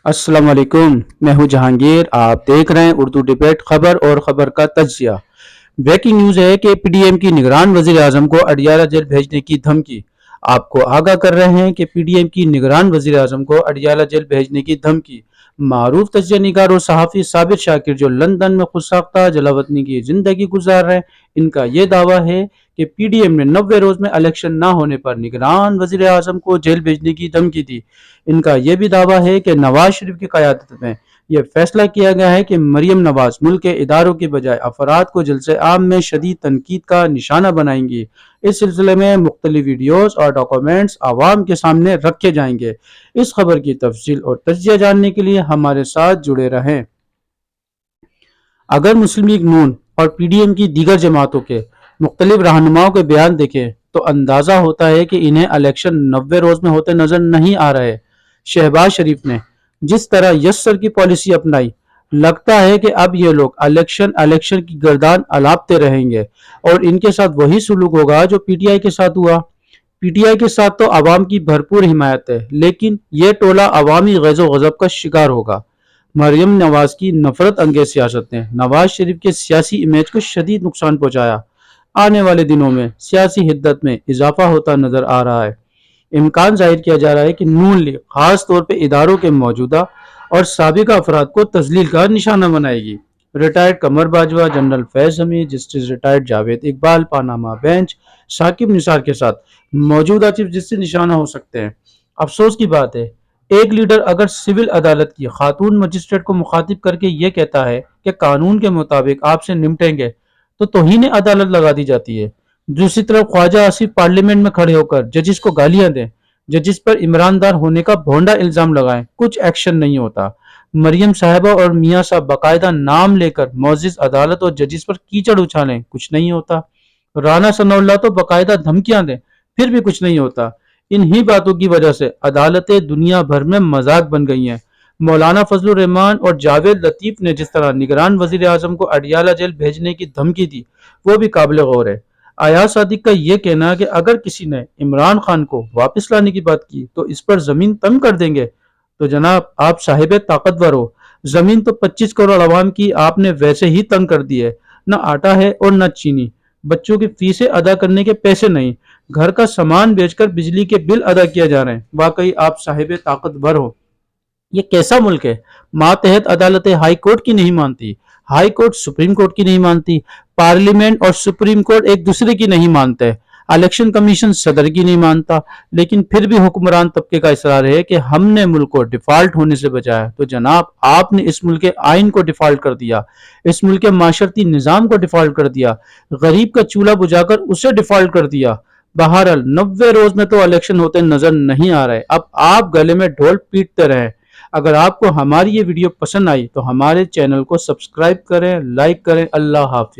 अस्सलाम वालेकुम, मैं हूं जहांगीर। आप देख रहे हैं उर्दू डिबेट खबर और खबर का तज्जिया। ब्रेकिंग न्यूज है कि पीडीएम की निगरान वजीर आजम को अडियाला जेल भेजने की धमकी। आपको आगाह कर रहे हैं कि पीडीएम की निगरान वजीर आजम को अडियाला जेल भेजने की धमकी। मारूफ तज्जिया निगार और सहाफ़ी साबिर शाकिर, जो लंदन में खुदसाख्ता जलावतनी की जिंदगी गुजार रहे हैं, इनका यह दावा है कि पीडीएम ने 90 रोज में इलेक्शन न होने पर निगरान वजीर आजम को जेल भेजने की धमकी दी। इनका यह भी दावा है कि नवाज शरीफ की क़यादत में यह फैसला किया गया है कि मरियम नवाज मुल्क के इदारों के बजाय अफराद को जलसे आम में शदीद तनकीद का निशाना बनाएंगी। इस सिलसिले में मुख्तलिफ वीडियोस और डॉक्यूमेंट्स आवाम के सामने रखे जाएंगे। इस खबर की तफसील और तज्जिया जानने के लिए हमारे साथ जुड़े रहें। अगर मुस्लिम लीग नून और पीडीएम की दीगर जमातों के मुख्तलिफ रहनुमाओं के बयान देखें तो अंदाजा होता है कि इन्हें इलेक्शन 90 रोज में होते नजर नहीं आ रहे। शहबाज शरीफ ने जिस तरह यस्सर की पॉलिसी अपनाई, लगता है कि अब ये लोग इलेक्शन की गर्दान अलापते रहेंगे और इनके साथ वही सुलूक होगा जो पीटीआई के साथ हुआ। पीटीआई के साथ तो अवाम की भरपूर हिमायत है, लेकिन ये टोला अवामी गैज़ो गज़ब का शिकार होगा। मरियम नवाज की नफरत अंगेज सियासत ने नवाज शरीफ के सियासी इमेज को शदीद नुकसान पहुंचाया। आने वाले दिनों में सियासी हिद्दत में इजाफा होता नजर आ रहा है। इम्कान जाहिर किया जा रहा है कि नून लीग खास तौर पर इदारों के मौजूदा और साबिका अफराद को तजलील का निशाना बनाएगी। Retired Qamar Bajwa, general Faiz Hameed, justice retired Javed Iqbal, Panama bench, Saqib Nisar के साथ मौजूदा चीफ जस्टिस निशाना हो सकते हैं। अफसोस की बात है, एक लीडर अगर सिविल अदालत की खातून मजिस्ट्रेट को मुखातिब करके ये कहता है कि कानून के मुताबिक आपसे निपटेंगे, तो तौहीन अदालत लगा दी जाती है। दूसरी तरफ ख्वाजा आसिफ पार्लियामेंट में खड़े होकर जजिस को गालियां दें, जजिस पर इमरानदार होने का भोंडा इल्जाम लगाएं, कुछ एक्शन नहीं होता। मरियम साहिबा और मियां साहब बाकायदा नाम लेकर मौजिज अदालत और जजिस पर कीचड़ उछालें, कुछ नहीं होता। राना सनाउल्लाह तो बाकायदा धमकियां दें, फिर भी कुछ नहीं होता। इन्हीं बातों की वजह से अदालतें दुनिया भर में मजाक बन गई हैं। मौलाना फजलुर रहमान और जावेद लतीफ ने जिस तरह निगरान वजीर आजम को अडियाला जेल भेजने की धमकी दी, वो भी काबिल गौर है। अयाज सादिक का यह कहना कि अगर किसी ने इमरान खान को वापस लाने की बात की तो इस पर जमीन तंग कर देंगे, तो जनाब आप साहिब ताकतवर हो। जमीन तो 25 करोड़ अवाम की आपने वैसे ही तंग कर दी है। न आटा है और न चीनी, बच्चों की फीसें अदा करने के पैसे नहीं, घर का सामान बेचकर बिजली के बिल अदा किया जा रहे हैं। वाकई आप साहिब ताकतवर हो। ये कैसा मुल्क है? मातहत अदालतें हाई कोर्ट की नहीं मानती, हाई कोर्ट सुप्रीम कोर्ट की नहीं मानती, पार्लियामेंट और सुप्रीम कोर्ट एक दूसरे की नहीं मानते, इलेक्शन कमीशन सदर की नहीं मानता, लेकिन फिर भी हुक्मरान तबके का इसरार है कि हमने मुल्क को डिफॉल्ट होने से बचाया। तो जनाब आपने इस मुल्क के आइन को डिफॉल्ट कर दिया, इस मुल्क के माशरती निज़ाम को डिफॉल्ट कर दिया, गरीब का चूल्हा बुझाकर उसे डिफॉल्ट कर दिया। बहरहाल 90 रोज में तो इलेक्शन होते नजर नहीं आ रहे। अब आप गले में ढोल पीटते रहें। अगर आपको हमारी ये वीडियो पसंद आई तो हमारे चैनल को सब्सक्राइब करें, लाइक करें। अल्लाह हाफिज।